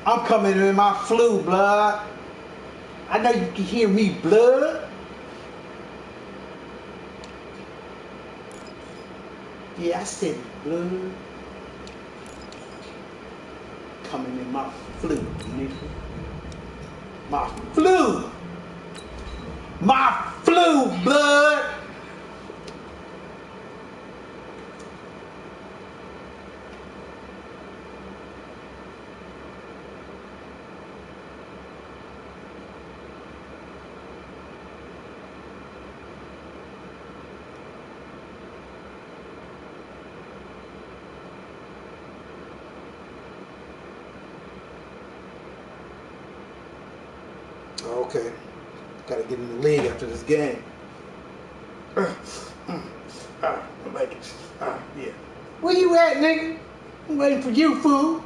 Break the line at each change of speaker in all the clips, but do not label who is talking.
I'm coming in my flu, blood. I know you can hear me, blood. Yeah, I said blood. Coming in my flu, nigga. My flu! My flu, blood! Okay, gotta get in the league after this game. I'm like, yeah. Where you at, nigga? I'm waiting for you, fool.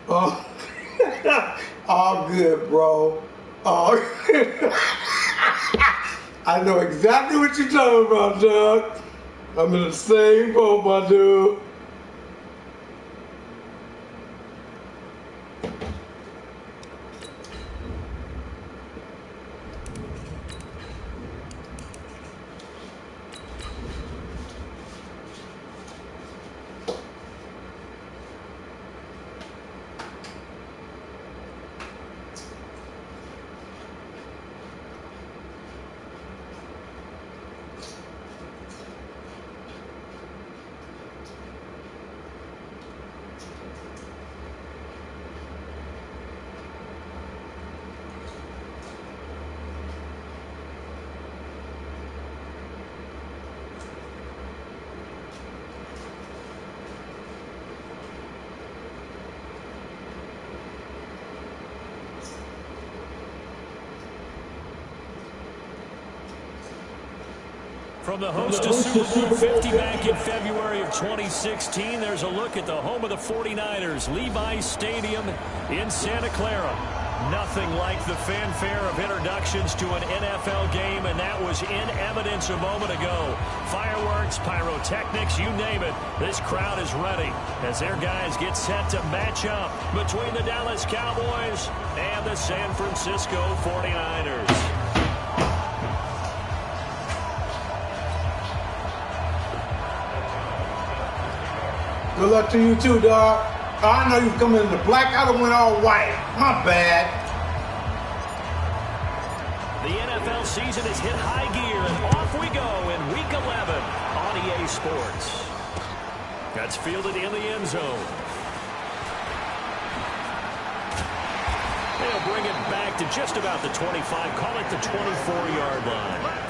Oh, all good, bro. Oh, I know exactly what you're talking about, Doug. I'm in the same boat, my dude.
From the host to Super Bowl 50 back in February of 2016, there's a look at the home of the 49ers, Levi's Stadium in Santa Clara. Nothing like the fanfare of introductions to an NFL game, and that was in evidence a moment ago. Fireworks, pyrotechnics, you name it. This crowd is ready as their guys get set to match up between the Dallas Cowboys and the San Francisco 49ers.
Good luck to you too, dog. I know you coming in the black. I done went all white. My bad.
The NFL season has hit high gear, and off we go in Week 11 on EA Sports. That's fielded in the end zone. They'll bring it back to just about the 25. Call it the 24-yard line.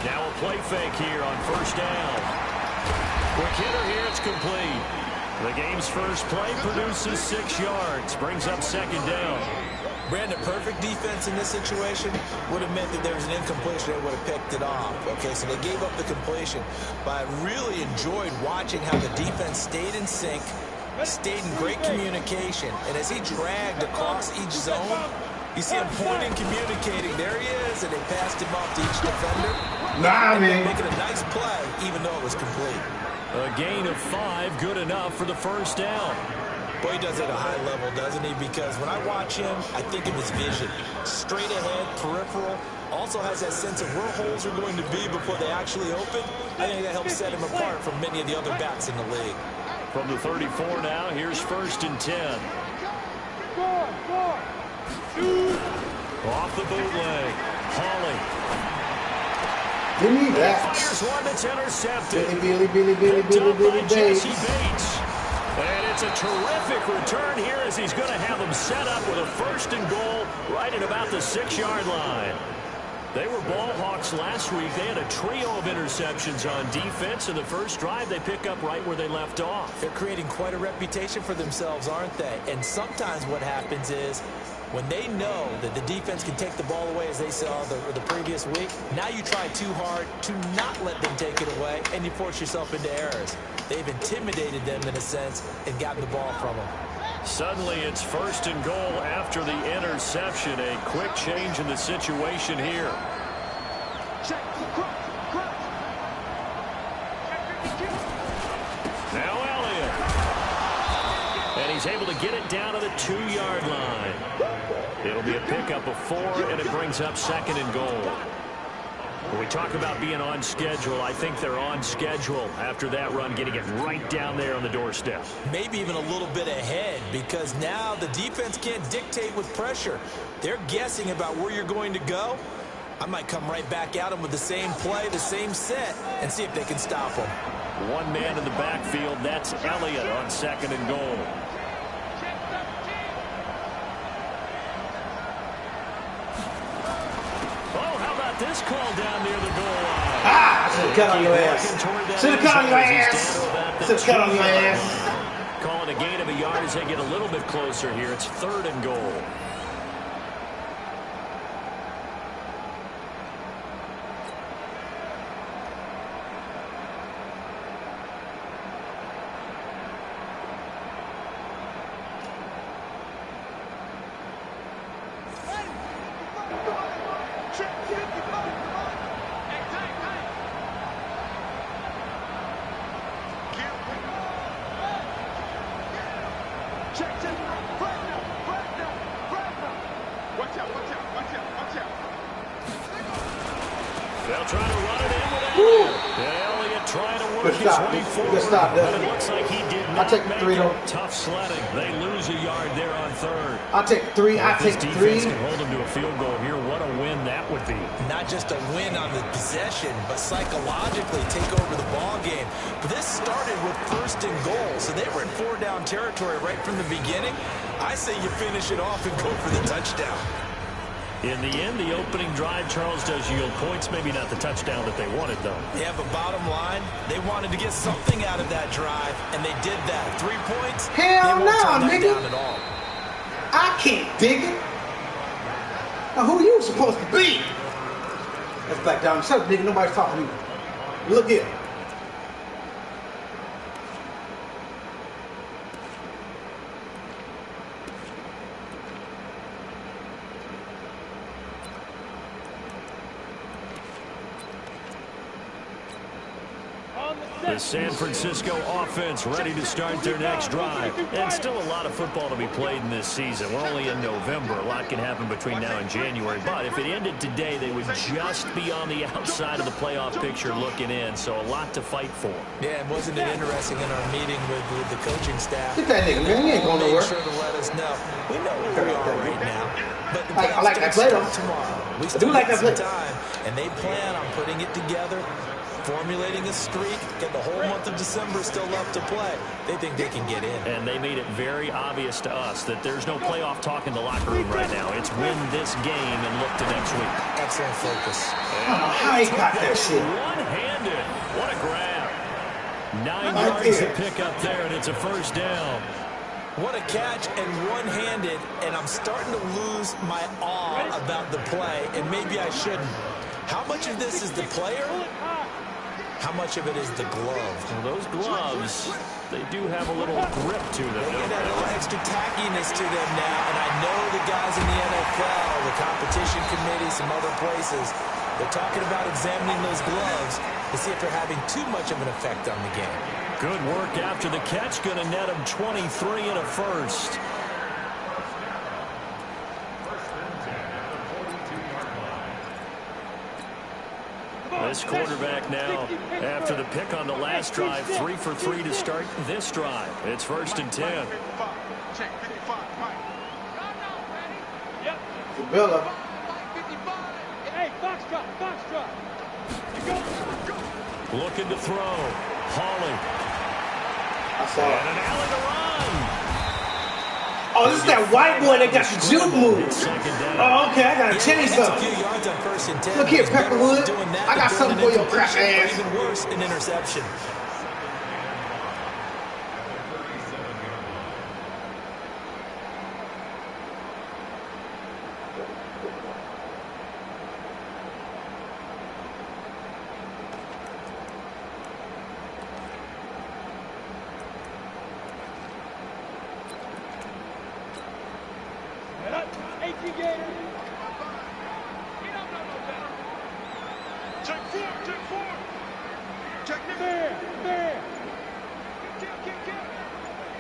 Now a play fake here on first down. Quick hitter here, it's complete. The game's first play produces 6 yards, brings up second down.
Brandon, perfect defense in this situation would have meant that there was an incompletion. They would have picked it off. Okay, so they gave up the completion. But I really enjoyed watching how the defense stayed in sync, stayed in great communication. And as he dragged across each zone, you see him pointing, communicating. There he is, and they passed him off to each defender. Making a nice play, even though it was complete.
A gain of 5, good enough for the first down.
Boy, he does it at a high level, doesn't he? Because when I watch him, I think of his vision. Straight ahead, peripheral. Also has that sense of where holes are going to be before they actually open. I think that helps set him apart from many of the other backs in the league.
From the 34 now, here's first and 10. Off the bootleg. Hawley.
Give me that.
Here's one that's intercepted.
Billy,
Jesse Bates. And it's a terrific return here as he's going to have them set up with a first and goal right at about the 6-yard line. They were ball hawks last week. They had a trio of interceptions on defense. In the first drive, they pick up right where they left off.
They're creating quite a reputation for themselves, aren't they? And sometimes what happens is when they know that the defense can take the ball away, as they saw the previous week, now you try too hard to not let them take it away, and you force yourself into errors. They've intimidated them in a sense and gotten the ball from them.
Suddenly it's first and goal after the interception. A quick change in the situation here. Now Elliott. And he's able to get it down to the 2-yard line. It'll be a pickup of 4, and it brings up second and goal. When we talk about being on schedule, I think they're on schedule after that run, getting it right down there on the doorstep.
Maybe even a little bit ahead, because now the defense can't dictate with pressure. They're guessing about where you're going to go. I might come right back at them with the same play, the same set, and see if they can stop them.
One man in the backfield, that's Elliott on second and goal. This call down near the goal line.
Ah! Should have cut on your ass. Should have cut on your ass. Should have cut on your ass.
Calling a gain of a yard as they get a little bit closer here. It's third and goal. They'll try to run it in with Elliott. Elliott trying to work his way forward.
Good stop,
but it looks like he did not
take 3 though.
Tough sledding. They lose a yard there on third.
I'll take 3. I'll take 3.
Defense can hold them to a field goal here. What a win that would be.
Not just a win on the possession, but psychologically take over the ball game. But this started with first and goal, so they were in 4-down territory right from the beginning. I say you finish it off and go for the touchdown.
In the end, the opening drive, Charles, does yield points. Maybe not the touchdown that they wanted, though.
Yeah, but bottom line, they wanted to get something out of that drive, and they did that. 3 points?
Hell no, nigga.
Down at all.
I can't dig it. Now, who you supposed to be? That's back down. Shut up, nigga. Nobody's talking to you. Look here.
On the
The San Francisco offense ready to start their next drive. And still a lot of football to be played in this season. We're only in November. A lot can happen between now and January. But if it ended today, they would just be on the outside of the playoff picture looking in. So a lot to fight for.
Yeah, and wasn't it interesting in our meeting with the coaching staff?
Look at that nigga, man. He ain't going nowhere.
Sure to let us know. We know where we are right now. But the
I like that play, though.
tomorrow. We
I do like that play.
Time, and they plan on putting it together, formulating a streak, get the whole month of December still left to play. They think they can get in.
And they made it very obvious to us that there's no playoff talk in the locker room right now. It's win this game and look to next week.
Excellent focus.
How he got that shit?
One-handed. What a grab. 9 yards to pick up there, and it's a first down.
What a catch and one-handed, and I'm starting to lose my awe about the play, and maybe I shouldn't. How much of this is the player? How much of it is the glove?
Well, those gloves, they do have a little grip to them.
They get a little extra tackiness to them now, and I know the guys in the NFL, the competition committee, some other places, they're talking about examining those gloves to see if they're having too much of an effect on the game.
Good work after the catch. Going to net him 23 and a first. This quarterback now, after the pick on the last drive, 3 for 3 to start this drive. It's 1st and 10.
Bella.
Hey, box drop.
Looking to throw. Hawley.
I saw
And
it.
an alley to run.
Oh, this is that white boy that got the juke move. Oh, okay, I gotta change
A
something.
few yards on 1st and 10.
Look here,
He's better
Pepperwood.
doing that
I got
than
something
throwing
for
an
your crack
incompletion, or
ass.
even worse, an interception.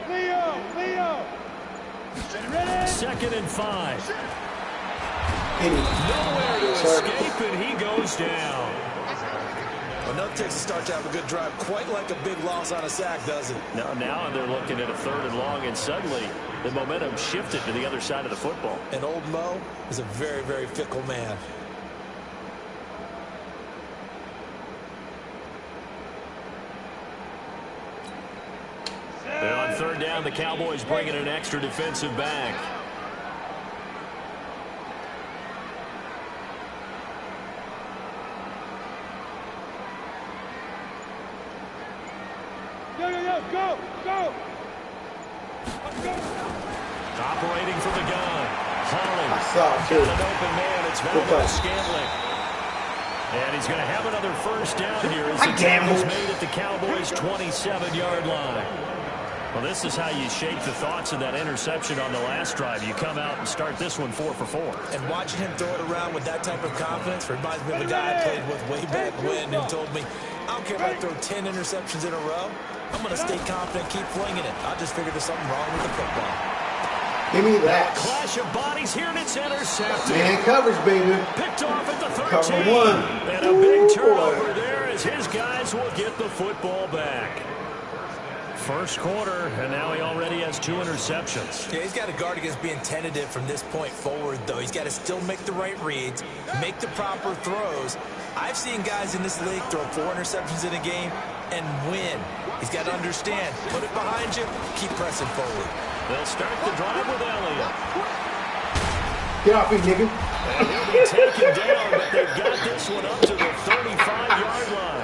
Leo.
2nd and 5.
Nowhere
to escape, and he goes down.
Enough takes to start to have a good drive, quite like a big loss on a sack, doesn't it?
Now they're looking at a 3rd and long, and suddenly the momentum shifted to the other side of the football.
And old Mo is a very, very fickle man.
And on 3rd down, the Cowboys bringing an extra defensive back.
Go.
Operating from the gun. Hawley.
I saw it, too.
Got an open man. It's Melvin Scantling. And he's going to have another first down here as the tackle's made at the Cowboys' 27-yard line. Well, this is how you shake the thoughts of that interception on the last drive. You come out and start this one 4 for 4.
And watching him throw it around with that type of confidence reminds me of a guy I played with way back when who told me, I don't care if I throw 10 interceptions in a row. I'm going to stay confident, keep flinging it. I just figured there's something wrong with the football.
Give me that.
Clash of bodies here, and it's intercepted.
Man coverage, baby.
Picked off at the 13.
Cover one.
And a big turnover there as his guys will get the football back. First quarter, and now he already has 2 interceptions.
Yeah, he's got to guard against being tentative from this point forward, though. He's got to still make the right reads, make the proper throws. I've seen guys in this league throw 4 interceptions in a game and win. He's got to understand, put it behind you, keep pressing forward.
They'll start the drive with Elliott.
Get off me, nigga.
And he'll be taken down, but they've got this one up to the 35-yard line.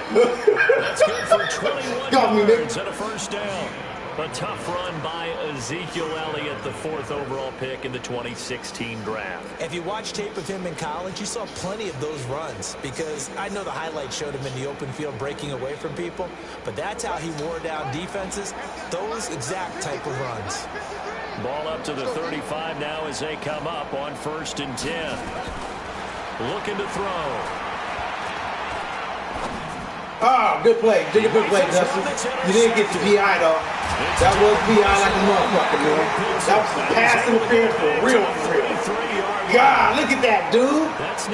That's good for 21 yards and a first down. A tough run by Ezekiel Elliott, the 4th overall pick in the 2016 draft.
If you watch tape of him in college, you saw plenty of those runs because I know the highlights showed him in the open field breaking away from people, but that's how he wore down defenses, those exact type of runs.
Ball up to the 35 now as they come up on 1st and 10. Looking to throw.
Oh, good play. Good play, Dustin. You didn't get the PI, though. That was PI like a motherfucker, man. That was some pass interference for real, for real. God, look at that, dude.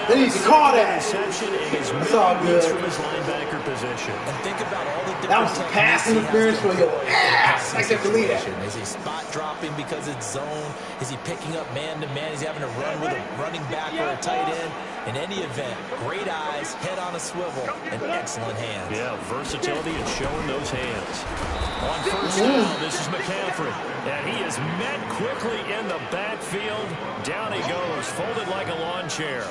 They need to call that. That's all good.
And think about all the
That was some pass interference for your ass. I can't believe that.
Is he spot dropping because it's zone? Is he picking up man-to-man? He's having to run with a running back or a tight end. In any event, great eyes, head on a swivel, and excellent hands.
Yeah, versatility and showing those hands. On first down, this is McCaffrey. And he is met quickly in the backfield. Down he goes, folded like a lawn chair.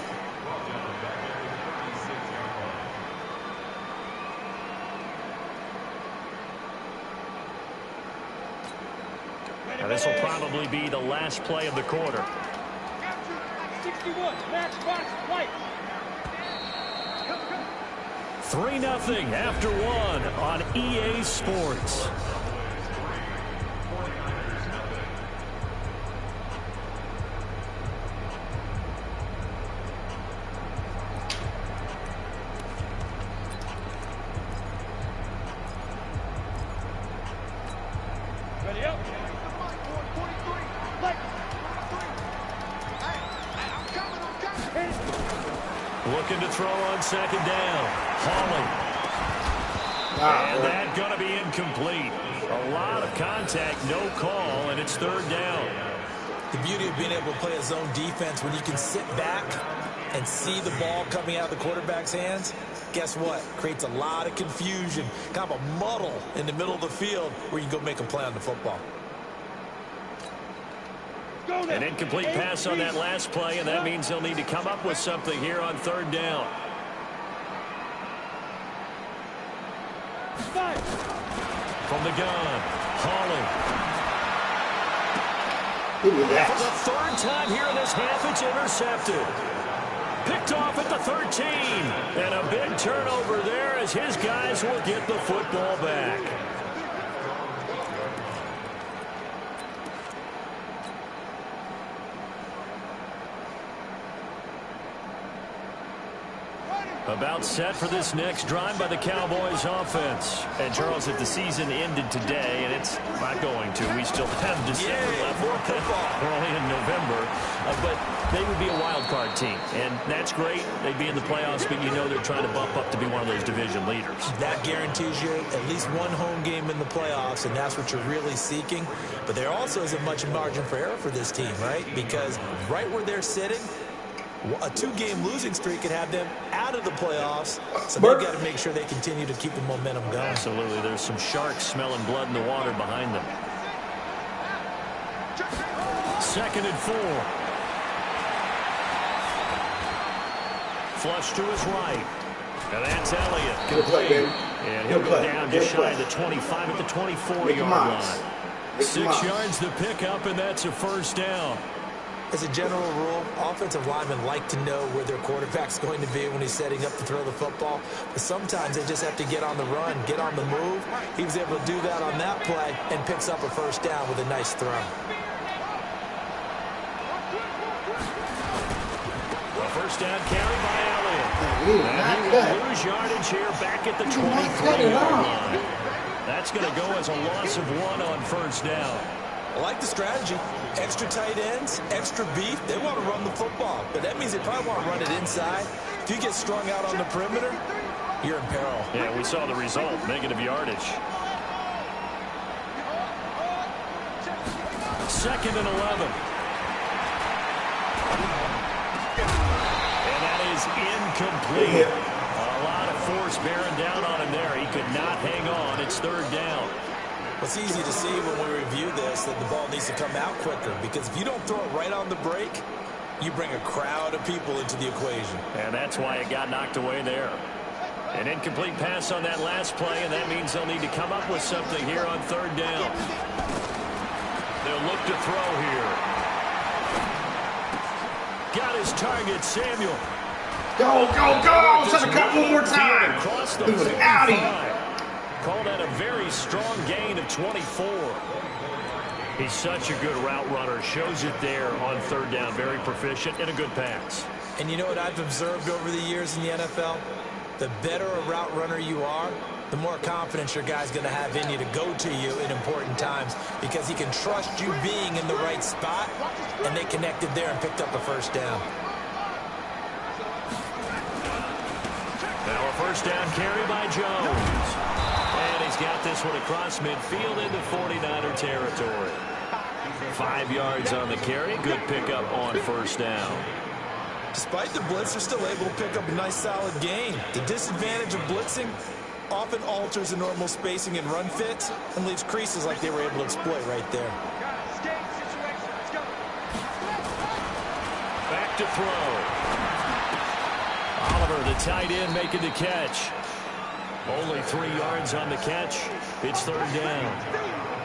Now this will probably be the last play of the quarter.
61, match box, white.
3-0 after one on EA Sports.
Ready up.
Looking to throw on second down. Hawley. And that's going to be incomplete. A lot of contact, no call, and it's third down.
The beauty of being able to play a zone defense when you can sit back and see the ball coming out of the quarterback's hands, guess what? Creates a lot of confusion, kind of a muddle in the middle of the field where you can go make a play on the football.
An incomplete pass on that last play, and that means they'll need to come up with something here on third down. From the gun, Hawley. For the third time here in this half, it's intercepted. Picked off at the 13. And a big turnover there as his guys will get the football back. About set for this next drive by the Cowboys offense. And Charles, if the season ended today, and it's not going to, we still have December left. We're only in November. But they would be a wild card team. And that's great. They'd be in the playoffs, but you know they're trying to bump up to be one of those division leaders.
That guarantees you at least one home game in the playoffs, and that's what you're really seeking. But there also isn't much margin for error for this team, right? Because right where they're sitting, a two-game losing streak could have them out of the playoffs, so they've got to make sure they continue to keep the momentum going.
Absolutely. There's some sharks smelling blood in the water behind them. 2nd and 4. Flush to his right. And that's Elliott.
Good play, baby.
And he'll go down just shy of the 25 at the 24-yard line. 6 yards to pick up, and that's a first down.
As a general rule, offensive linemen like to know where their quarterback's going to be when he's setting up to throw the football. But sometimes they just have to get on the run, get on the move. He was able to do that on that play and picks up a first down with a nice throw.
A first down carry by Elliott. And he will lose yardage here back at the 23-yard line. That's going to go as a loss of 1 on first down.
I like the strategy. Extra tight ends, extra beef. They want to run the football, but that means they probably want to run it inside. If you get strung out on the perimeter, you're in peril.
Yeah, we saw the result, negative yardage. 2nd and 11. And that is incomplete. A lot of force bearing down on him there. He could not hang on. It's third down.
It's easy to see when we review this that the ball needs to come out quicker, because if you don't throw it right on the break, you bring a crowd of people into the equation.
And that's why it got knocked away there. An incomplete pass on that last play, and that means they'll need to come up with something here on third down. They'll look to throw here. Got his target, Samuel.
Go, go, go! Should have cut one more time. He was outie.
Called that a very strong gain of 24. He's such a good route runner. Shows it there on third down. Very proficient and a good pass.
And you know what I've observed over the years in the NFL? the better a route runner you are, the more confidence your guy's going to have in you to go to you in important times because he can trust you being in the right spot, and they connected there and picked up a first down.
Now a first down carry by Jones. And he's got this one across midfield into 49er territory. 5 yards on the carry. Good pickup on first down.
Despite the blitz, they're still able to pick up a nice solid gain. The disadvantage of blitzing often alters the normal spacing and run fits and leaves creases like they were able to exploit right there.
Back to throw. Oliver, the tight end, making the catch. Only 3 yards on the catch. It's third down.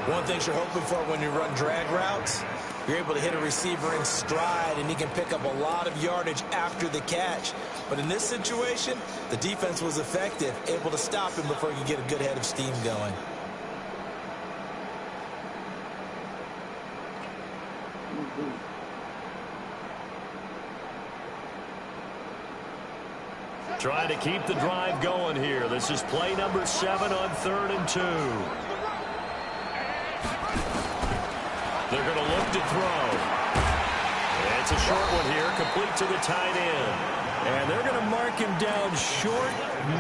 One thing you're hoping for when you run drag routes, you're able to hit a receiver in stride, and he can pick up a lot of yardage after the catch. But in this situation, the defense was effective, able to stop him before he could get a good head of steam going.
Trying to keep the drive going here. This is play number 7 on 3rd and 2. They're going to look to throw. It's a short one here, complete to the tight end. And they're going to mark him down short,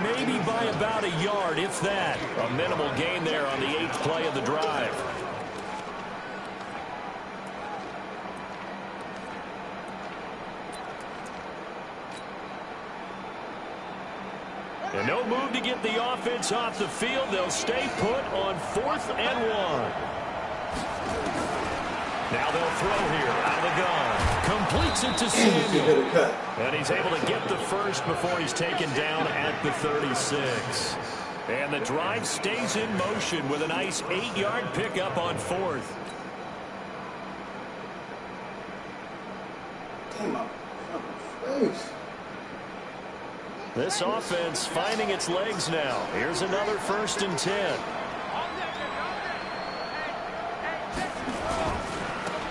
maybe by about a yard, if that. A minimal gain there on the 8th play of the drive. And no move to get the offense off the field. They'll stay put on 4th and 1. Now they'll throw here out of the gun. Completes it to Samuel. And he's able to get the first before he's taken down at the 36. And the drive stays in motion with a nice 8-yard pickup on 4th.
Damn, my face.
This offense finding its legs now. Here's another 1st and 10.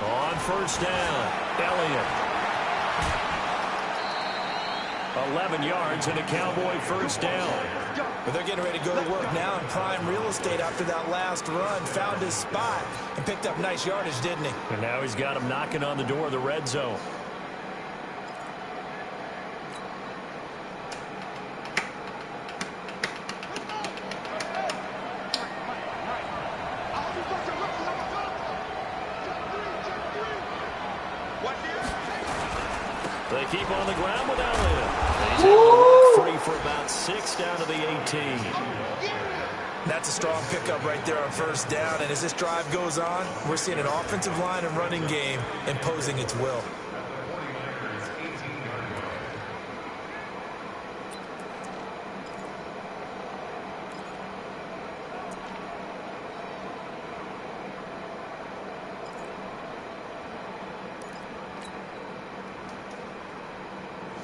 On first down, Elliott. 11 yards and a Cowboy first down.
But they're getting ready to go to work now in prime real estate after that last run. Found his spot and picked up nice yardage, didn't he?
And now he's got him knocking on the door of the red zone. They keep on the ground with Elliott. He's able to walk free for about 6 down to the 18.
That's a strong pickup right there on first down. And as this drive goes on, we're seeing an offensive line and running game imposing its will.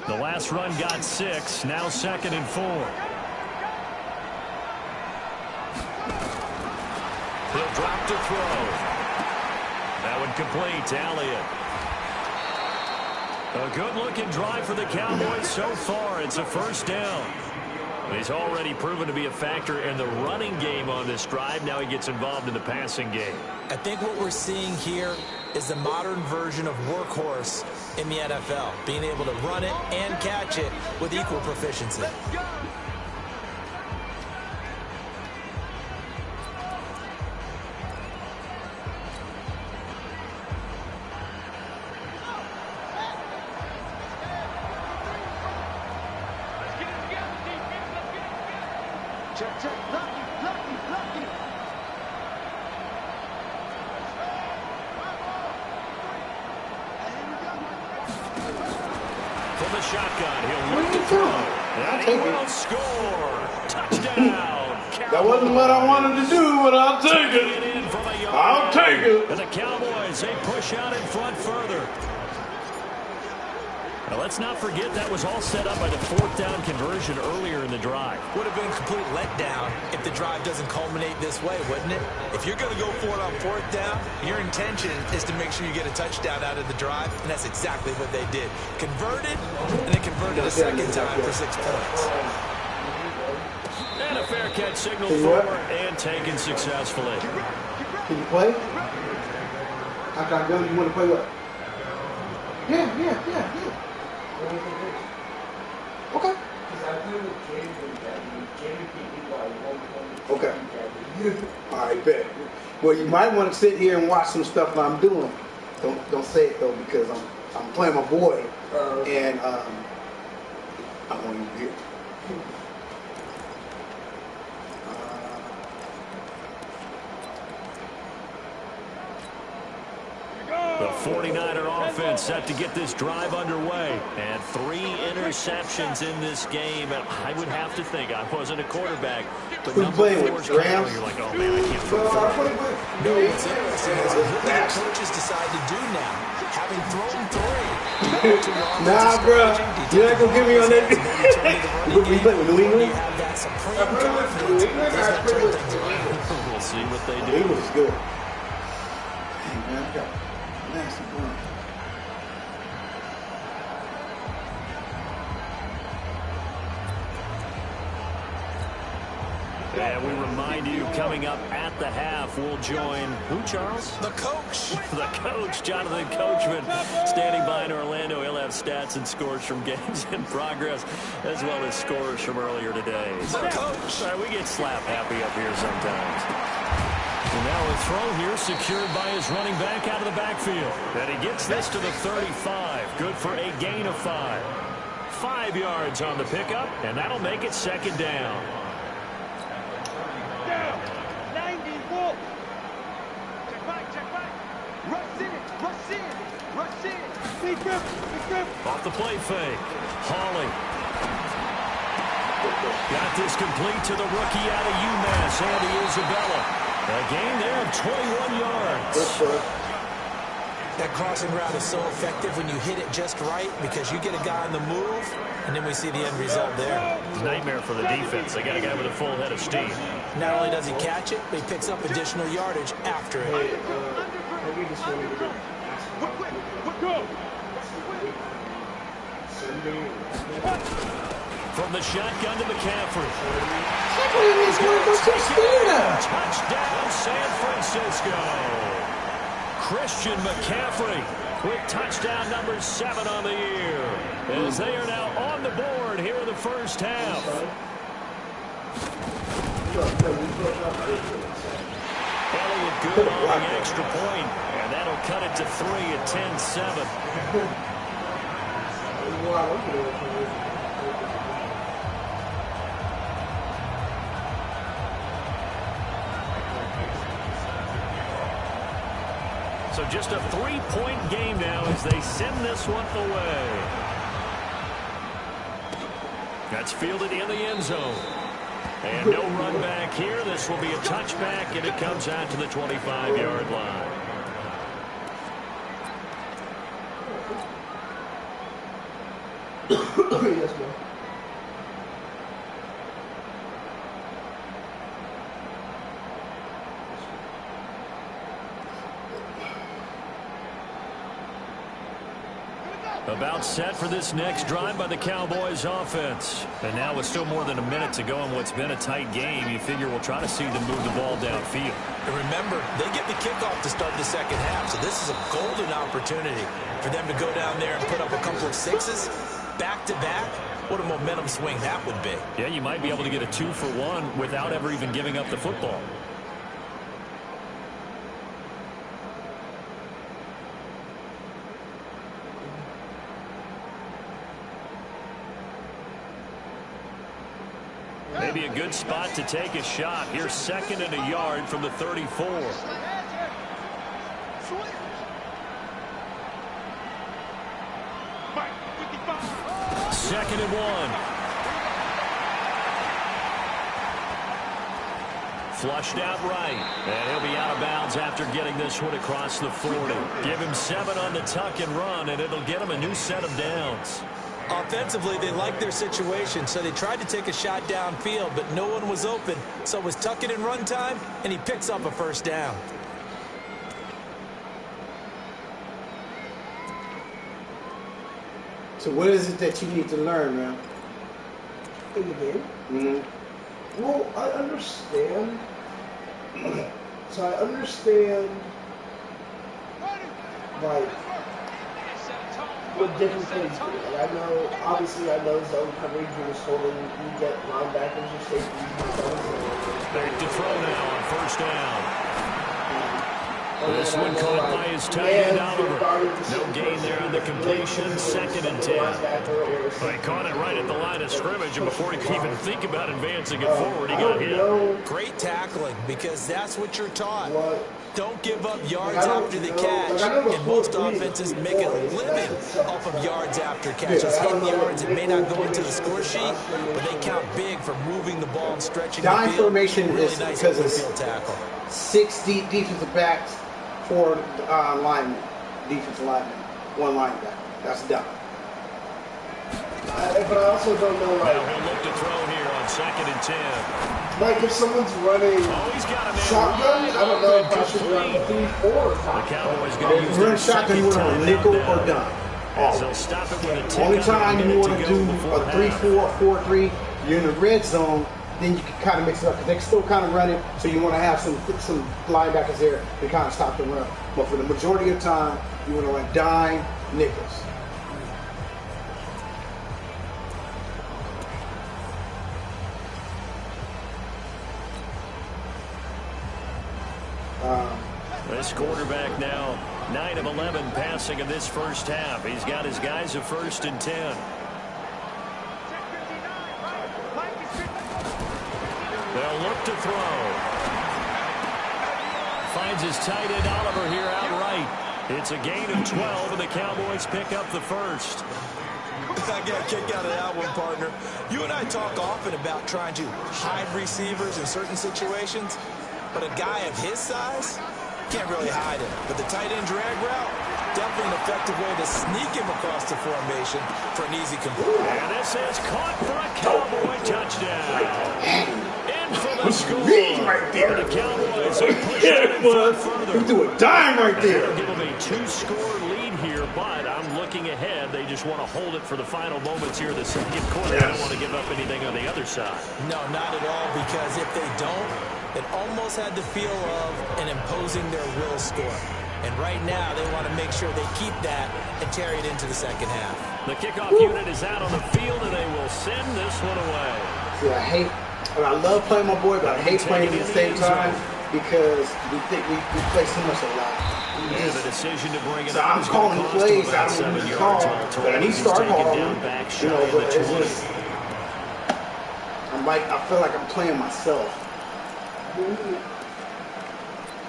The last run got 6. Now 2nd and 4. He'll drop to throw. That one complete to Elliott. A good-looking drive for the Cowboys so far. It's a first down. He's already proven to be a factor in the running game on this drive. Now he gets involved in the passing game.
I think what we're seeing here is the modern version of workhorse in the NFL, being able to run it and catch it with equal proficiency.
From the shotgun, he'll look to throw. And he will score. Touchdown.
That wasn't what I wanted to do, but I'll take it. I'll take it.
And the Cowboys, they push out in front further. Now, let's not forget that was all set up by the 4th down conversion earlier in the drive.
Would have been a complete letdown if the drive doesn't culminate this way, wouldn't it? If you're going to go for it on 4th down, your intention is to make sure you get a touchdown out of the drive, and that's exactly what they did. Converted, and they converted a second time for 6 points.
fair catch signal forward and taken successfully.
Can you play? After I'm done, you want to play what? Yeah. Okay. Okay. All right, bet. Well, you might want to sit here and watch some stuff I'm doing. Don't say it though, because I'm playing my boy, and I want you to hear.
The 49er offense set to get this drive underway. And 3 interceptions in this game. And I would have to think, I wasn't a quarterback, but
Who's playing with Rams?
You're like, oh man, I can't throw.
No, what's interesting is what the coaches decide to do now. Having thrown 3.
Nah, bro. You're not going to get me on that. We play with New England?
You have that supreme confidence.
We'll see what they
New
do.
England is good. Hey, man, I got nasty run.
And we remind you, coming up at the half, we'll join who, Charles?
The coach.
The coach, Jonathan Coachman, standing by in Orlando. He'll have stats and scores from games in progress, as well as scores from earlier today.
The coach.
We get slap happy up here sometimes. And now a throw here secured by his running back out of the backfield. And he gets this to the 35. Good for a gain of 5. 5 yards on the pickup, and that'll make it second down.
90, walk. Check back. Rush in. Big grip.
Off the play fake. Hawley. Got this complete to the rookie out of UMass, Andy Isabella. A gain there of 21 yards.
That crossing route is so effective when you hit it just right because you get a guy on the move, and then we see the end result there.
Nightmare for the defense. They got a guy with a full head of steam.
Not only does he catch it, but he picks up additional yardage after it.
From the shotgun to McCaffrey. Touchdown, San Francisco. Christian McCaffrey with touchdown number 7 on the year, as they are now on the board here in the first half. Elliott good on the extra point, and that'll cut it to 3 at 10-7. So just a 3-point game now as they send this one away. That's fielded in the end zone. And no run back here. This will be a touchback, and it comes out to the 25-yard line.
Yes, man.
About set for this next drive by the Cowboys offense. And now with still more than a minute to go in what's been a tight game, you figure we'll try to see them move the ball downfield.
And remember, they get the kickoff to start the second half, so this is a golden opportunity for them to go down there and put up a couple of 6s back-to-back. What a momentum swing that would be.
Yeah, you might be able to get a 2-for-1 without ever even giving up the football. Maybe a good spot to take a shot. Here's 2nd and a yard from the 34. 2nd and 1. Flushed out right. And he'll be out of bounds after getting this one across the 40. Give him 7 on the tuck and run, and it'll get him a new set of downs.
Offensively, they liked their situation, so they tried to take a shot downfield, but no one was open. So it was tuck it and run time, and he picks up a first down.
So what is it that you need to learn, man? In the game?
Well, I understand. So I understand, like, what different things do. Like, I know, obviously, I know zone coverage when it's holding, you get linebackers or safeties.
Back to throw now on first down. This one caught by his tight end, Oliver. No gain there on the completion, 2nd and 10. Well, he caught it right at the line of scrimmage, and before he could even think about advancing it forward, he got hit.
Great tackling, because that's what you're taught. Don't give up yards after the catch, and most offenses make a living off of yards after catches. Hitting yards, it may not go into the score sheet, but they count big for moving the ball and stretching the field.
Formation
really
is
nice
because
field tackle.
6 deep defensive backs, 4 linemen, defensive linemen, 1 linebacker. That's done.
But I also don't know, like...
Now he'll look to throw here on 2nd and 10.
Like, if someone's running shotgun, I don't know if I should run 3-4 or 5.
The Cowboys going to use
run shotgun, you want to run nickel or dime.
They'll stop it with a tick.
Only time you want to do a 3-4, 4-3, you're in the red zone, then you can kind of mix it up because they're still kind of running, so you want to have some linebackers there to kind of stop the run. But for the majority of the time, you want to run dime, nickels.
This quarterback now 9 of 11 passing in this first half. He's got his guys at 1st and 10. They'll look to throw. Finds his tight end Oliver here outright. It's a gain of 12, and the Cowboys pick up the first.
I got a kick out of that one, partner. You and I talk often about trying to hide receivers in certain situations, but a guy of his size can't really hide him. But the tight end drag route, definitely an effective way to sneak him across the formation for an easy completion.
And this is caught for a Cowboy touchdown. In for the score.
Right there.
The Cowboys are pushing it further.
You threw a dime right there.
They'll give them a 2-score lead here, but I'm looking ahead. They just want to hold it for the final moments here of the second quarter. They don't want to give up anything on the other side.
No, not at all, because if they don't, it almost had the feel of an imposing their will score. And right now, they want to make sure they keep that and carry it into the second half.
The kickoff unit is out on the field, and they will send this one away.
See, I love playing my boy, but I hate playing at the same time because we think we play so much a lot.
Yeah, the decision to bring it
so I'm calling plays out of the call, but I need to start calling. You know, but it's just, I feel like I'm playing myself.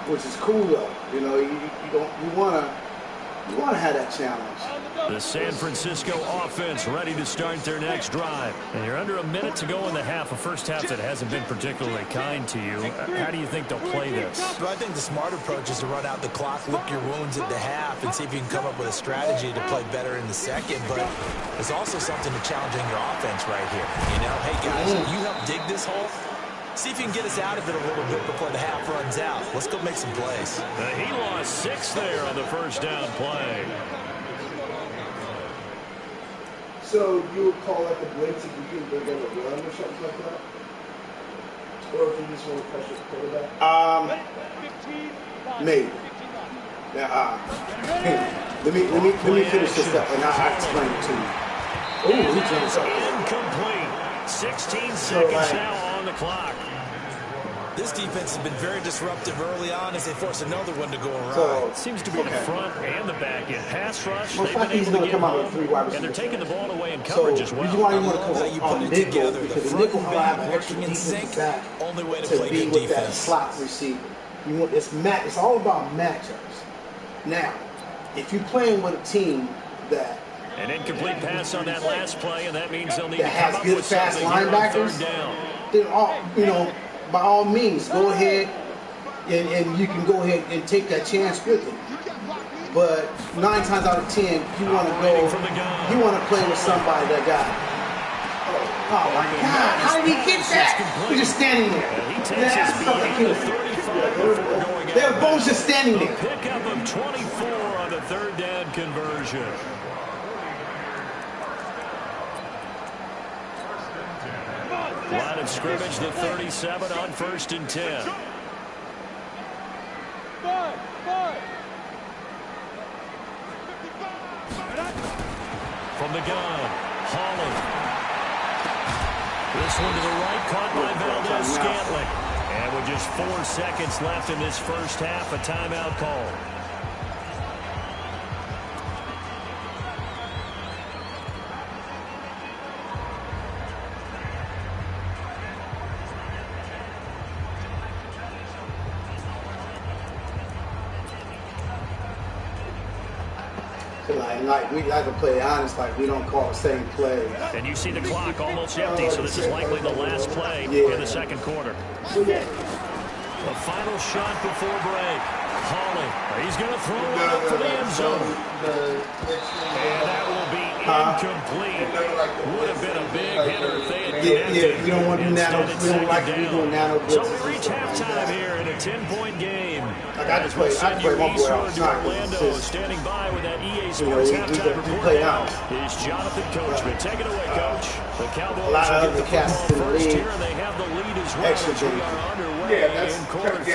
Which is cool though, you know. You want to have that challenge.
The San Francisco offense ready to start their next drive, and you're under a minute to go in the half. A first half that hasn't been particularly kind to you. How do you think they'll play this?
Well, I think the smart approach is to run out the clock, lick your wounds at the half, and see if you can come up with a strategy to play better in the second. But there's also something to challenging your offense right here. You know, hey guys, you help dig this hole. See if you can get us out of it a little bit before the half runs out. Let's go make some plays.
He lost 6 there on the first down play.
So you would call that the blitz if you think they're going to run or something like that? Or if you just want to pressure the quarterback?
Maybe. Now, let me finish this up and I'll explain it to you. Oh, he jumps up.
Incomplete. 16 seconds now on the clock.
This defense has been very disruptive early on as they force another one to go around.
So,
it seems to be the front and the back end. Pass rush,
most
they've been able to get home, and they're
receivers.
taking the ball away in coverage as well.
You want to
you put it together. The front and back working in sync. Only way to play good
with
defense.
That slot receiver. You want it's all about matchups. Now, if you're playing with a team that
an incomplete pass on that last play, and that means they'll need to
has
come up
good
with
fast
something
linebackers.
Then
all by all means, go ahead and you can go ahead and take that chance with it. But 9 times out of 10, you want to go. You want to play with somebody that got. Oh my God! How did he get that? He's just standing there. They're both just standing there.
Pickup of 24 on the third down conversion. Line of scrimmage, the 37 on 1st and 10. From the gun, Holland. This one to the right, caught by Valdez-Scantling. And with just 4 seconds left in this first half, a timeout call.
Like we like to play honest, like we don't call the same play.
And you see the clock almost empty, so this is likely the last play in the second quarter. The final shot before break. Holland, he's going to throw it up for the end zone. And that will be incomplete. Would have been a big hitter if they had connected.
You don't want to do nano. We don't like to be doing nano blitzes.
So we reach halftime here in a 10-point game.
Like I just play my boy outside.
Orlando standing by with that EA Sports halftime report now is Jonathan Coachman. Take it away, Coach. The Cowboys will get the football first here, and they have the lead as well. As we are underway in quarter 3.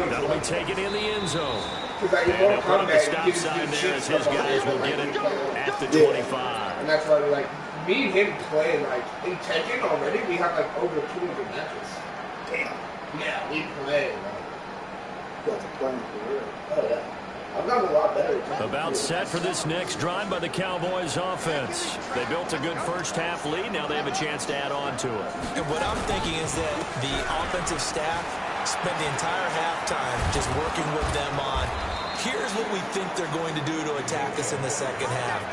That'll be taken in the end zone. And they'll put up the stop sign there as his guys will get it at the 25.
And that's why we like, me and him playing like in Tekken already, we have like over 200 matches. Damn. Yeah, we play.
You guys are playing for real.
Oh yeah. I've gotten a lot better.
About set for this next drive by the Cowboys offense. They built a good first half lead. Now they have a chance to add on to it.
And what I'm thinking is that the offensive staff spent the entire halftime just working with them on, here's what we think they're going to do to attack us in the second half.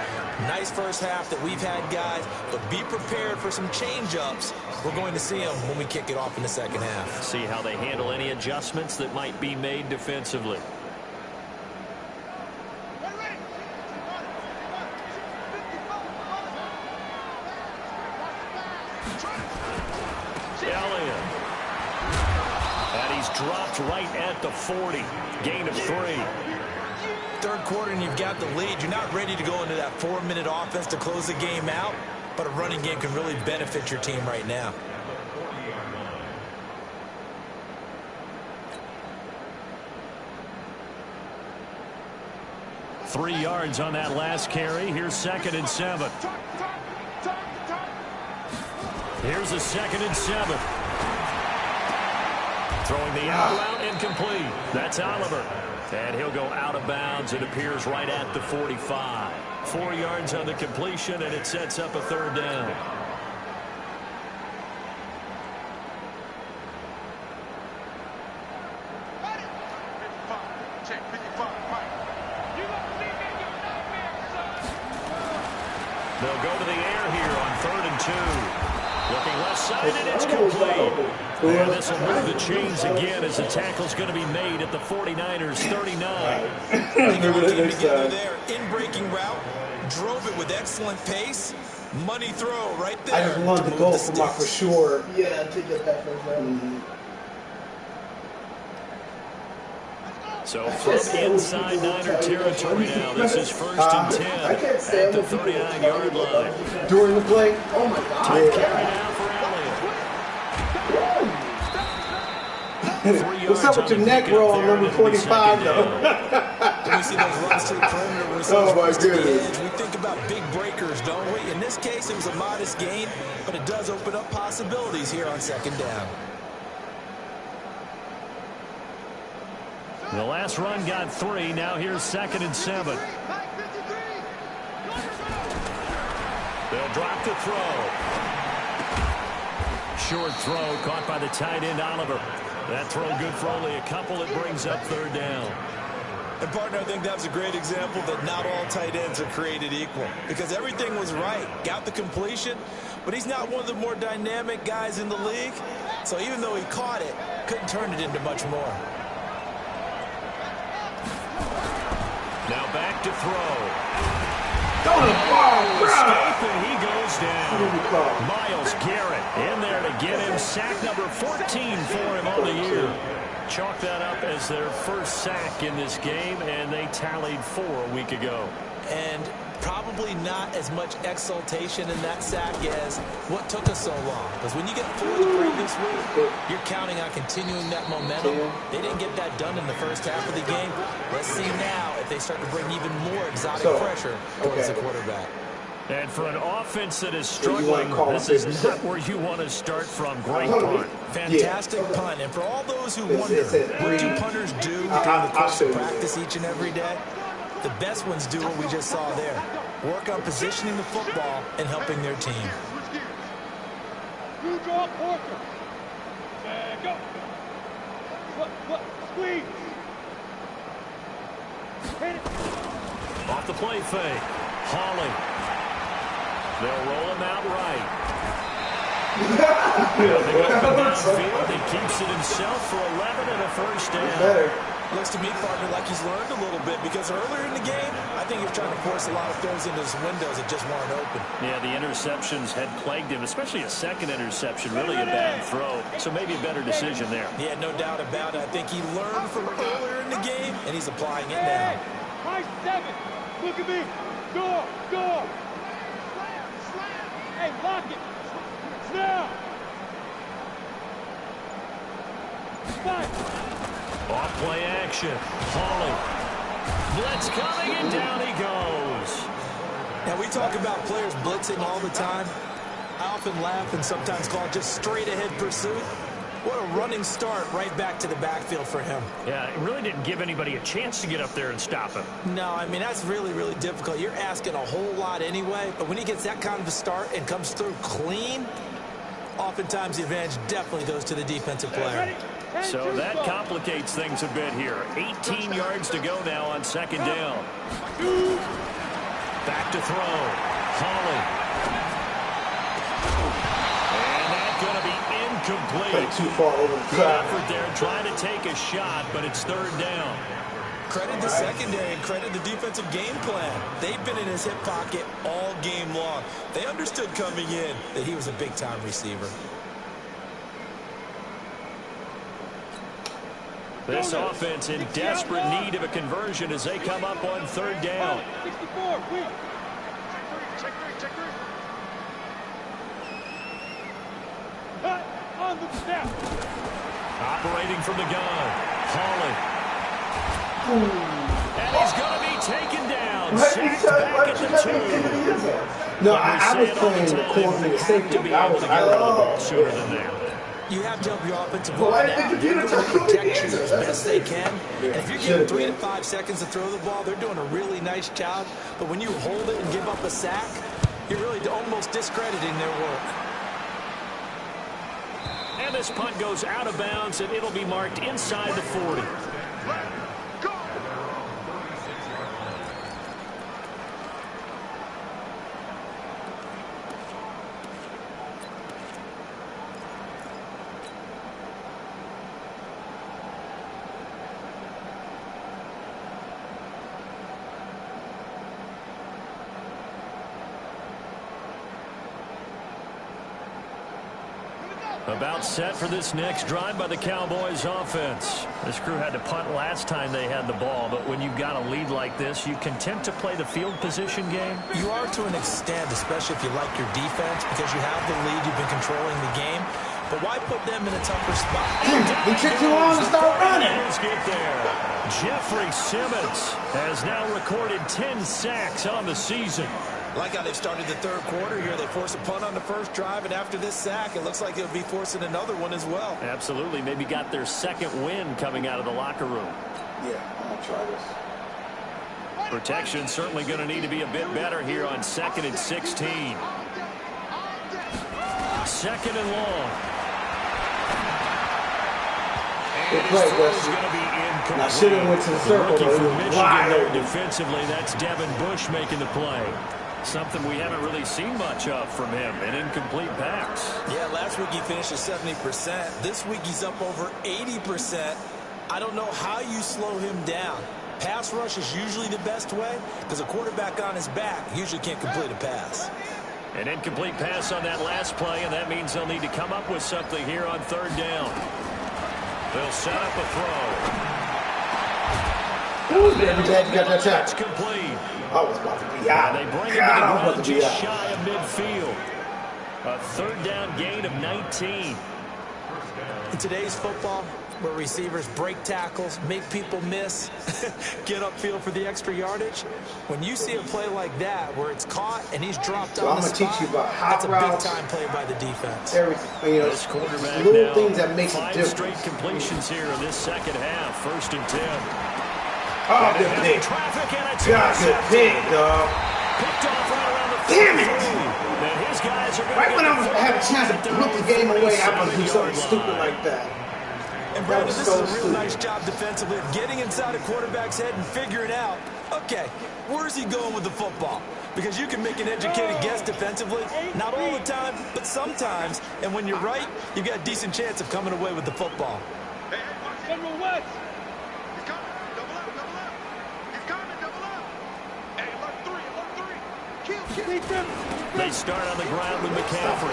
Nice first half that we've had, guys, but be prepared for some change-ups. We're going to see them when we kick it off in the second half.
See how they handle any adjustments that might be made defensively. Elliott. And he's dropped right at the 40. Gain of 3.
Third quarter and you've got the lead. You're not ready to go into that 4-minute offense to close the game out, but a running game can really benefit your team right now.
Three yards on that last carry. Here's 2nd and 7. Here's a 2nd and 7. Throwing the out route incomplete. That's Oliver. And he'll go out of bounds. It appears right at the 45. 4 yards on the completion, and it sets up a 3rd down. They'll go to the air here on 3rd and 2. Looking left side, and it's complete. And this will move the chains again as the tackle's going to be made at the 49ers' 39.
Together there, in-breaking route, drove it with excellent pace. Money throw right there.
I just wanted to go for my for sure.
Yeah, to get that first round.
So from inside Niner territory now, this is 1st and 10 at the 39-yard line.
During the play? Oh my God.
Carry now for Elliott.
What's up with your neck roll on number 45 though?
When we see those runs to the perimeter,
oh my goodness.
We think about big breakers, don't we? In this case, it was a modest gain, but it does open up possibilities here on 2nd down.
The last run got 3. Now here's 2nd and 7. They'll drop the throw. Short throw caught by the tight end Oliver. That throw good for only a couple. It brings up 3rd down.
And partner, I think that was a great example that not all tight ends are created equal, because everything was right. Got the completion, but he's not one of the more dynamic guys in the league. So even though he caught it, couldn't turn it into much more.
Now back to throw.
Escaping,
he goes down. Myles Garrett in there to get him. Sack number 14 for him on the year. Chalk that up as their first sack in this game, and they tallied 4 a week ago.
and probably not as much exultation in that sack as what took us so long. Because when you get 4 the previous week, you're counting on continuing that momentum. They didn't get that done in the first half of the game. Let's see now if they start to bring even more exotic pressure towards the quarterback.
And for an offense that is struggling, this is not where you want to start from. Great punt.
Fantastic punt. And for all those who wonder, what do punters do during the course of practice each and every day? The best ones do what we just saw there. Work on positioning the football and helping their team.
You draw Porter. And go. What? Squeeze. Hit it.
Off the play fake. Hawley. They'll roll him out right. Nothing open downfield. He keeps it himself for 11 and a first down.
Looks to me, partner, like he's learned a little bit because earlier in the game, I think he was trying to force a lot of throws into his windows that just weren't open.
Yeah, the interceptions had plagued him, especially a second interception, really a bad throw. So maybe a better decision there.
Yeah, no doubt about it. I think he learned from earlier in the game, and he's applying it now.
High 7. Look at me. Door. Hey, lock it. Now. 5.
Off play action. Hawley. Blitz coming, and down he goes.
Now, we talk about players blitzing all the time. I often laugh and sometimes call it just straight-ahead pursuit. What a running start right back to the backfield for him.
Yeah, it really didn't give anybody a chance to get up there and stop him.
No, I mean, that's really, really difficult. You're asking a whole lot anyway, but when he gets that kind of a start and comes through clean, oftentimes the advantage definitely goes to the defensive player.
So that complicates things a bit here. 18 yards to go now on second down. Back to throw. Hawley. And that's going to be incomplete.
Too far over the
Good
side.
effort there, trying to take a shot, but it's third down.
Credit the secondary and credit the defensive game plan. They've been in his hip pocket all game long. They understood coming in that he was a big-time receiver.
This offense in desperate need of a conversion as they come up on third down.
64, wait. Check three. Cut on the snap.
Operating from the gun. Hawley. And he's going to be taken down. Sacked back at the 2.
No, I was playing the corner and safety. I was
sooner than that.
You have to help your offensive line out. They're going to protect you as best they can. And if you're giving 3 to 5 seconds to throw the ball, they're doing a really nice job. But when you hold it and give up a sack, you're really almost discrediting their work.
And this punt goes out of bounds, and it'll be marked inside the 40. About set for this next drive by the Cowboys offense. This crew had to punt last time they had the ball, but when you've got a lead like this, you content to play the field position game?
You are to an extent, especially if you like your defense, because you have the lead, you've been controlling the game. But why put them in a tougher spot?
He took too long to start running.
Let's get there. Jeffrey Simmons has now recorded 10 sacks on the season.
Like how they've started the third quarter here. They force a punt on the first drive, and after this sack, it looks like they'll be forcing another one as well.
Absolutely. Maybe got their second win coming out of the locker room.
Yeah, I'm going to try this.
Protection certainly going to need to be a bit better here on 2nd and 16. 2nd and long.
Good play, Wesley. I should have went to the circle.
Rookie from
Wide
Michigan there
open.
defensively. That's Devin Bush making the play. Something we haven't really seen much of from him. An incomplete pass.
Yeah, last week he finished at 70%. This week he's up over 80%. I don't know how you slow him down. Pass rush is usually the best way because a quarterback on his back usually can't complete a pass.
An incomplete pass on that last play, and that means they'll need to come up with something here on third down. They'll set up a throw.
Ooh, man, glad you got that
That's
shot.
complete.
I was about to be out.
They bring him to
God, I
the
was
ground
about to be
just
out.
shy of midfield. A third down gain of 19.
In today's football, where receivers break tackles, make people miss, get upfield for the extra yardage, when you see a play like that where it's caught and he's dropped
So
on
I'm
the
going to
spot,
teach you about
that's
hot
a
routes,
big-time play by the defense.
everything. You know,
This quarterback
little
now,
things that makes a
5
difference.
straight completions here in this second half. 1st and 10.
Oh, good pick.
Traffic and it's
God, good pick, dog.
Picked off right around the
Damn it!
33. And his guys are going
Right
to
when
get
I
the
had a chance to put the game away, I'm going to do something
47-yard
stupid
line.
like that.
And
That
Brandon,
was
this
so
is a real
stupid.
nice job defensively of getting inside a quarterback's head and figuring out, okay, where's he going with the football? Because you can make an educated guess defensively, not all the time, but sometimes. And when you're right, you've got a decent chance of coming away with the football.
General West.
He's coming. Double up, double up. He's coming, double up. Hey, alert 3, alert 3. Kill.
They start on the ground with McCaffrey.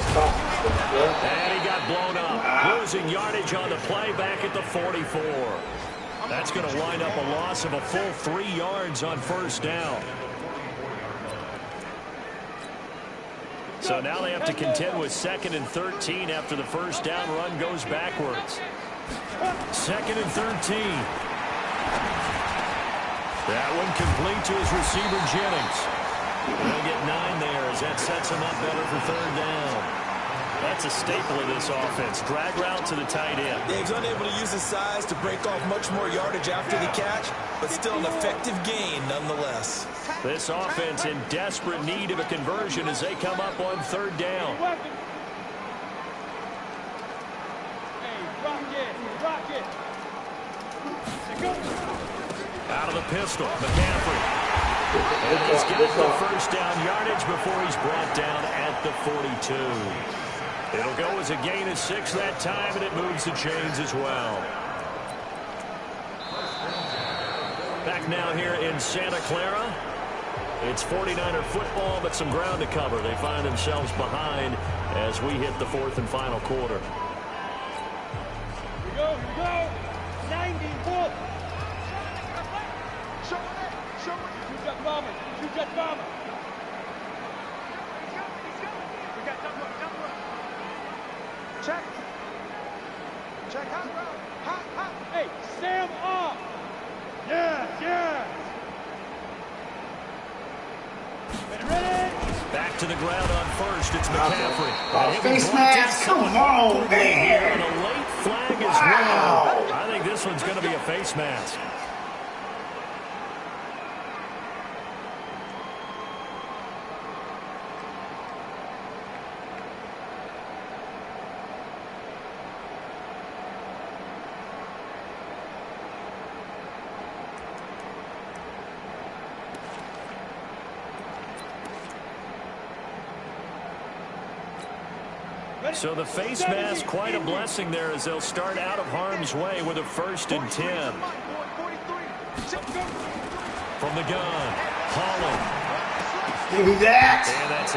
And he got blown up. Losing yardage on the play back at the 44. That's going to wind up a loss of a full 3 yards on 1st down. So now they have to contend with 2nd and 13 after the 1st down run goes backwards. 2nd and 13. That one complete to his receiver, Jennings. They'll get 9 there as that sets him up better for 3rd down. That's a staple of this offense. Drag route to the tight end.
Dave's unable to use his size to break off much more yardage after the catch, but still an effective gain nonetheless.
This offense in desperate need of a conversion as they come up on 3rd down.
Rock it.
Out of the pistol, McCaffrey. And he's got the 1st down yardage before he's brought down at the 42. It'll go as a gain of 6 that time, and it moves the chains as well. Back now here in Santa Clara. It's 49er football, but some ground to cover. They find themselves behind as we hit the 4th and final quarter.
Here we go. 90, Wolf.
Show it.
Shoot that bomber.
We got double up. Check. Hot route. Hot.
Hey, Sam off. Yes. Ready?
Back to the ground on 1st. It's McCaffrey.
Face mask, come on,
Here, and
man.
a late flag as
Wow.
well. I think this one's going to be a face mask. So the face mask, quite a blessing there as they'll start out of harm's way with a 1st and 10. From the gun, Holland.
Give me that.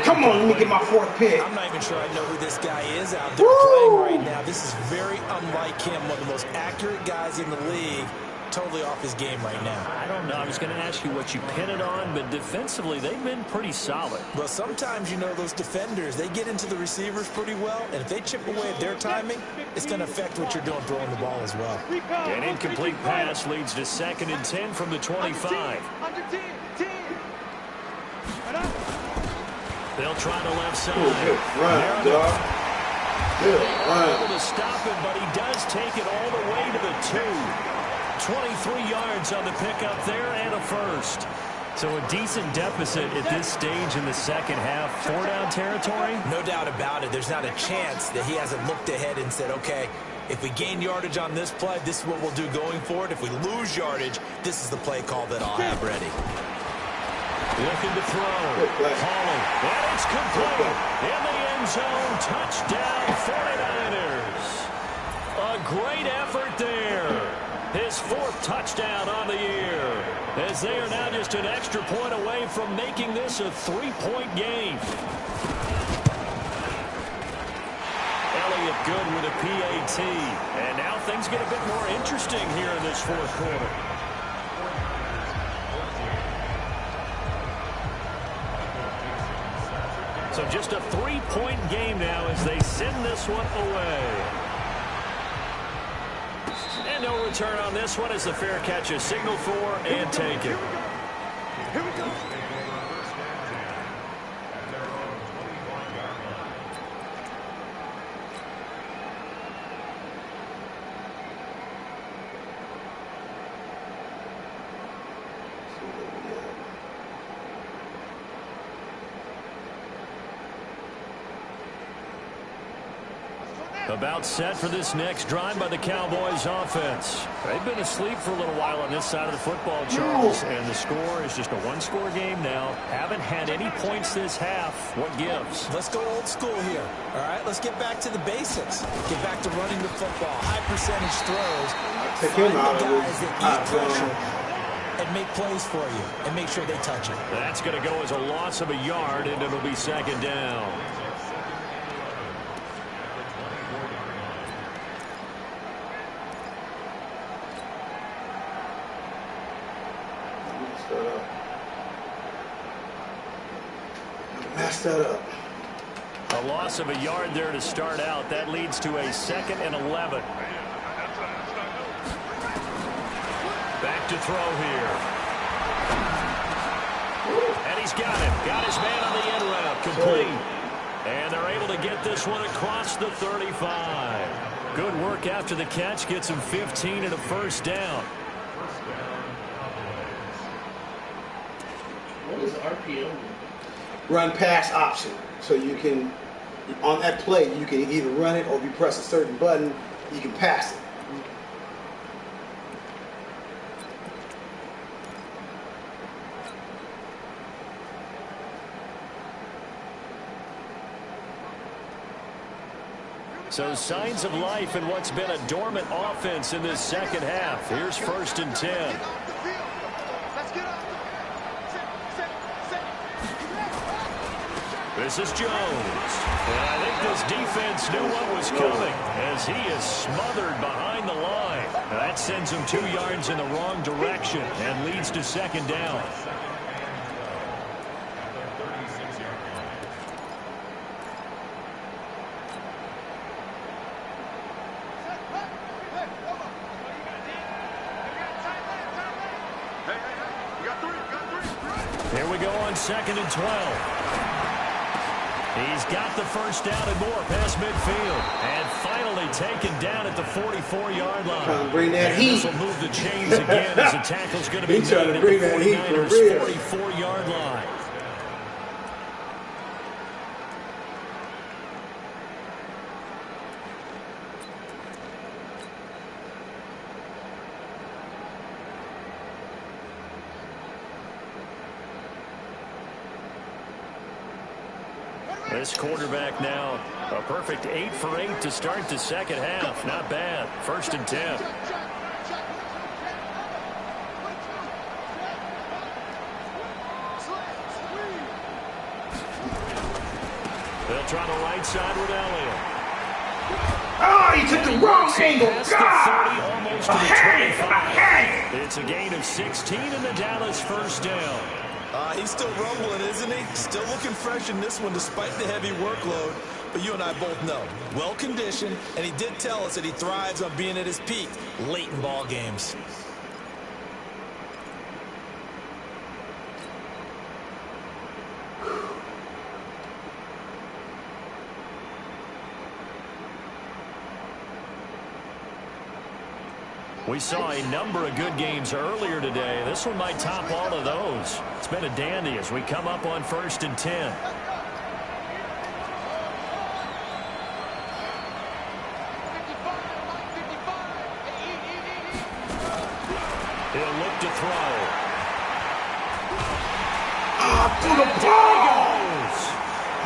Come on, let me get my 4th pick.
I'm not even sure I know who this guy is out there
Woo!
playing right now. This is very unlike him, one of the most accurate guys in the league. Totally off his game right now.
I don't know. I was going to ask you what you pin it on, but defensively, they've been pretty solid.
Well, sometimes, you know, those defenders, they get into the receivers pretty well, and if they chip away at their timing, it's going to affect what you're doing throwing the ball as well.
An incomplete pass leads to 2nd and 10 from the 25.
Under 10.
They'll try the left side.
Ooh, good run, dog. Good run.
Able to stop it, but he does take it all the way to the 2. 23 yards on the pickup there and a 1st. So a decent deficit at this stage in the second half. 4-down territory?
No doubt about it. There's not a chance that he hasn't looked ahead and said, okay, if we gain yardage on this play, this is what we'll do going forward. If we lose yardage, this is the play call that I'll have ready.
Looking to throw. Holland. And it's complete. In the end zone. Touchdown 49ers. A great effort there. His 4th touchdown on the year. As they are now just an extra point away from making this a 3-point game. Elliott good with a PAT. And now things get a bit more interesting here in this 4th quarter. So just a 3-point game now as they send this one away. And no return on this one as the fair catch is signaled for and taken.
Here we go.
About set for this next drive by the Cowboys offense. They've been asleep for a little while on this side of the football, Charles, and the score is just a one-score game now. Haven't had any points this half. What gives?
Let's go old school here. All right, let's get back to the basics. Get back to running the football. High percentage throws.
Take him
Find
out
the
of
guys
this.
that eat pressure and make plays for you and make sure they touch it.
That's going to go as a loss of a yard, and it'll be second down.
Mess that up.
A loss of a yard there to start out. That leads to a 2nd and 11. Back to throw here. And he's got it. Got his man on the end route. Complete. And they're able to get this one across the 35. Good work after the catch. Gets him 15 and a first down.
What is RPO?
Run pass option. So you can, on that play, you can either run it or if you press a certain button, you can pass it.
So signs of life in what's been a dormant offense in this second half. Here's 1st and 10.
Let's get off the
This is Jones. And I think this defense knew what was coming as he is smothered behind the line. Now that sends him 2 yards in the wrong direction and leads to second down. Here we go on 2nd and 12. He's got the first down and more past midfield. And finally taken down at the 44-yard line.
Trying to bring that
and
heat.
This will move the chains again as the tackle's going to be
He's trying
made
to
at
bring
the
that heat for
49ers'
real.
44-yard line. This quarterback now, a perfect 8 for 8 to start the second half. Not bad. 1st and 10. They'll try the right side with Elliott.
Oh, he took the wrong angle.
Past the 30, almost to the 25. It's a gain of 16 in the Dallas first down.
He's still rumbling, isn't he? Still looking fresh in this one despite the heavy workload. But you and I both know, well-conditioned, and he did tell us that he thrives on being at his peak late in ball games.
We saw a number of good games earlier today. This one might top all of those. It's been a dandy as we come up on 1st and 10. He'll look to throw.
To the ball!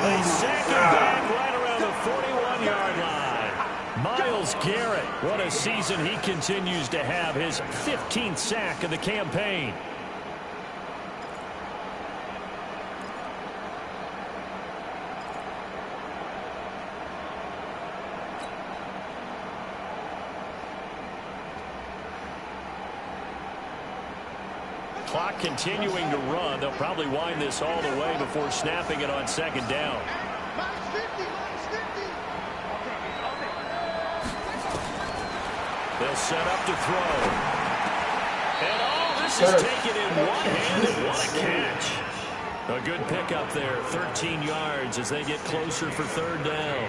They sack him back right around the 41-yard line. Myles Garrett, what a season he continues to have. His 15th sack of the campaign. clock continuing to run. They'll probably wind this all the way before snapping it on second down. They'll set up to throw. And this is taken in one-handed. What a catch. A good pickup there, 13 yards as they get closer for third down.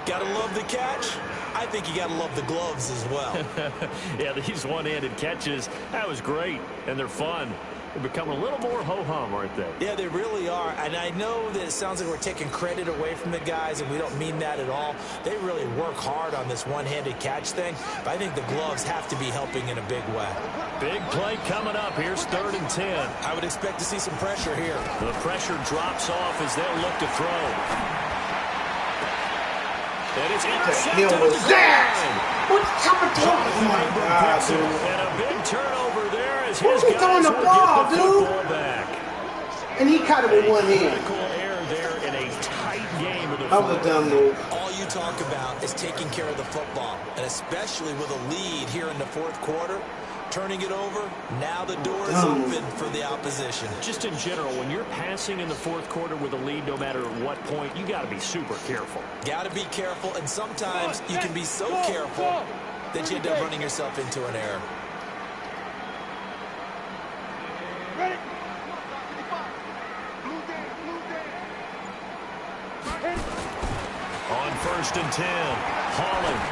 Gotta love the catch. I think you gotta love the gloves as well.
Yeah, these one-handed catches, that was great, and they're fun. They're becoming a little more ho-hum, aren't they?
Yeah, they really are. And I know that it sounds like we're taking credit away from the guys, and we don't mean that at all. They really work hard on this one-handed catch thing, but I think the gloves have to be helping in a big way.
Big play coming up. Here's 3rd and 10.
I would expect to see some pressure here.
The pressure drops off as they'll look to throw. And it's intercepted.
What was that? What type of talk? Oh my God, dude.
And a big turnover there as
Who's
his
throwing
guys
the
will
ball,
get the
dude?
football back.
And he caught it with one hand.
Critical error there in a tight game of the
That was a dumb move.
All you talk about is taking care of the football, and especially with a lead here in the 4th quarter. Turning it over, now the door is open for the opposition.
Just in general, when you're passing in the 4th quarter with a lead, no matter what point, you got to be super careful.
Got to be careful, and sometimes you can be so careful that you end up running yourself into an error.
Ready?
On 1st and 10, Holland.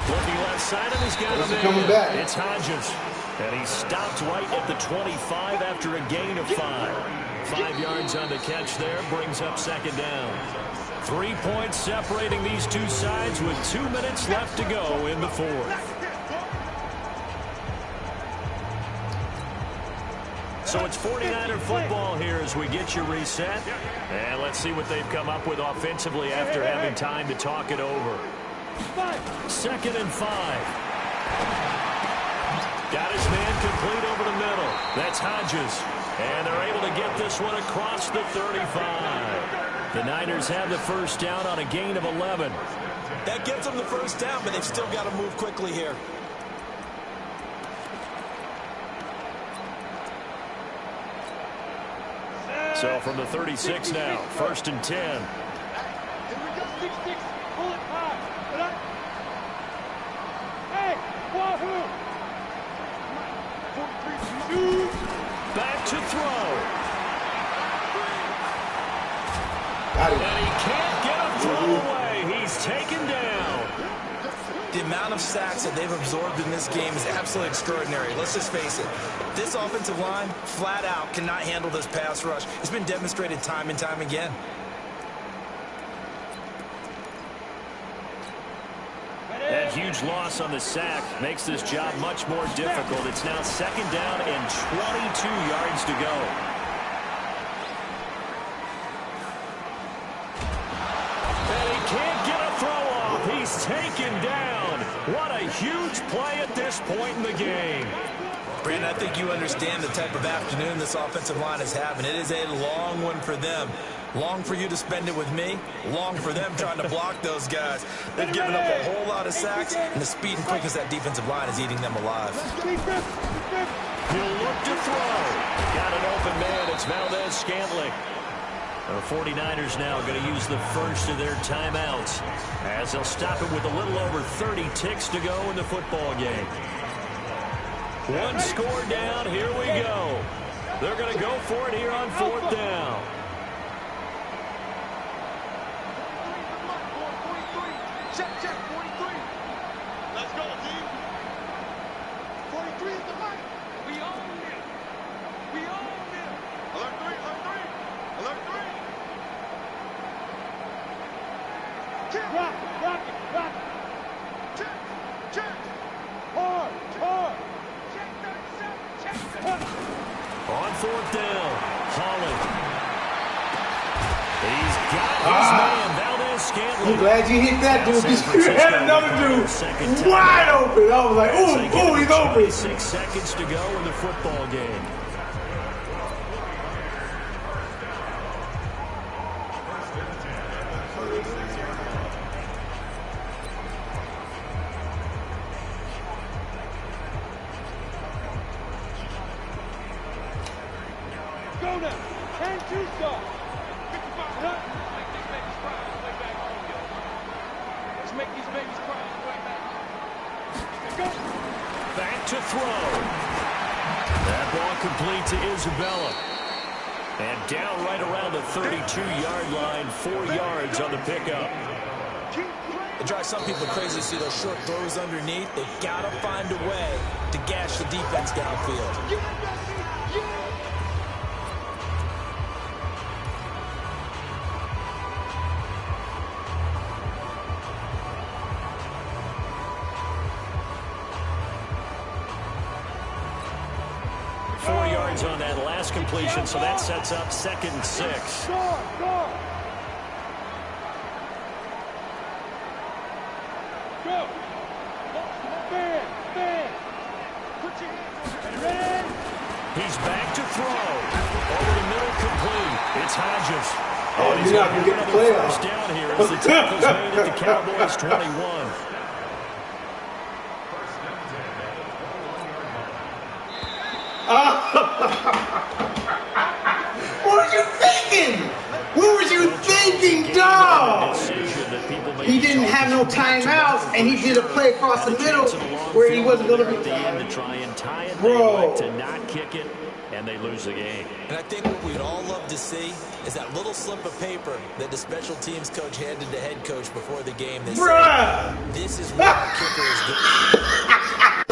Looking left side, and he's got a man.
Coming back.
It's Hodges. And he stopped right at the 25 after a gain of 5. 5 yards on the catch there, brings up 2nd down. 3 points separating these two sides with 2 minutes left to go in the 4th. So it's 49er football here as we get you reset. And let's see what they've come up with offensively after having time to talk it over. 2nd and 5. Got his man complete over the middle. That's Hodges. And they're able to get this one across the 35. The Niners have the 1st down on a gain of 11.
That gets them the 1st down, but they've still got to move quickly here.
So from the 36 now, 1st and 10.
Here we go, 6-6. Pull it high. Hey, Wahoo! 43-2.
Back to throw.
Got it.
And he can't get a throw away. He's taken down.
The amount of sacks that they've absorbed in this game is absolutely extraordinary. Let's just face it. This offensive line, flat out, cannot handle this pass rush. It's been demonstrated time and time again.
That huge loss on the sack makes this job much more difficult. It's now 2nd down and 22 yards to go. And he can't get a throw off. He's taken down. What a huge play at this point in the game.
Brandon, I think you understand the type of afternoon this offensive line is having. It is a long one for them. Long for you to spend it with me. Long for them trying to block those guys. They've given up a whole lot of sacks, and the speed and quickness of that defensive line is eating them alive.
He'll look to throw. Got an open man. It's Valdez-Scantling. The 49ers now going to use the 1st of their timeouts as they'll stop it with a little over 30 ticks to go in the football game. 1 score down. Here we go. They're going to go for it here on 4th down.
Check, 43. Let's go, team. 43 is the mark. We own it. We own it. Alert 3, alert 3. Alert 3. Check.
Rock it.
Check.
Hard.
Check 37. Check.
On 4th down, Holland. He's got his man, Valdez-Scantling.
I'm glad you hit that dude because you had another dude wide open. I was like, ooh, he's open.
6 seconds to go in the football game.
now. 10-2 start.
Let's make these babies cry on the way back. Let's go.
Back to throw. That ball complete to Isabella. And down right around the 32-yard line, 4 yards on the pickup.
It drives some people crazy to see those short throws underneath. They've got to find a way to gash the defense downfield.
4 yards on that last completion, so that sets up 2nd and 6.
Go. Fan. Put your hands on it. Ready?
He's back to throw. Over the middle, complete. It's Hodges.
Oh, you're not going to get the playoff.
First down here as the tackle's made at the Cowboys' 21.
What were you thinking? What were you thinking, dog? He didn't have no timeouts, and he did a play across the middle where he wasn't going to be
to try and tie it.
Bro.
To not kick it, and they lose the game.
And I think what we'd all love to see is that little slip of paper that the special teams coach handed the head coach before the game. They said, this is what our kicker is doing.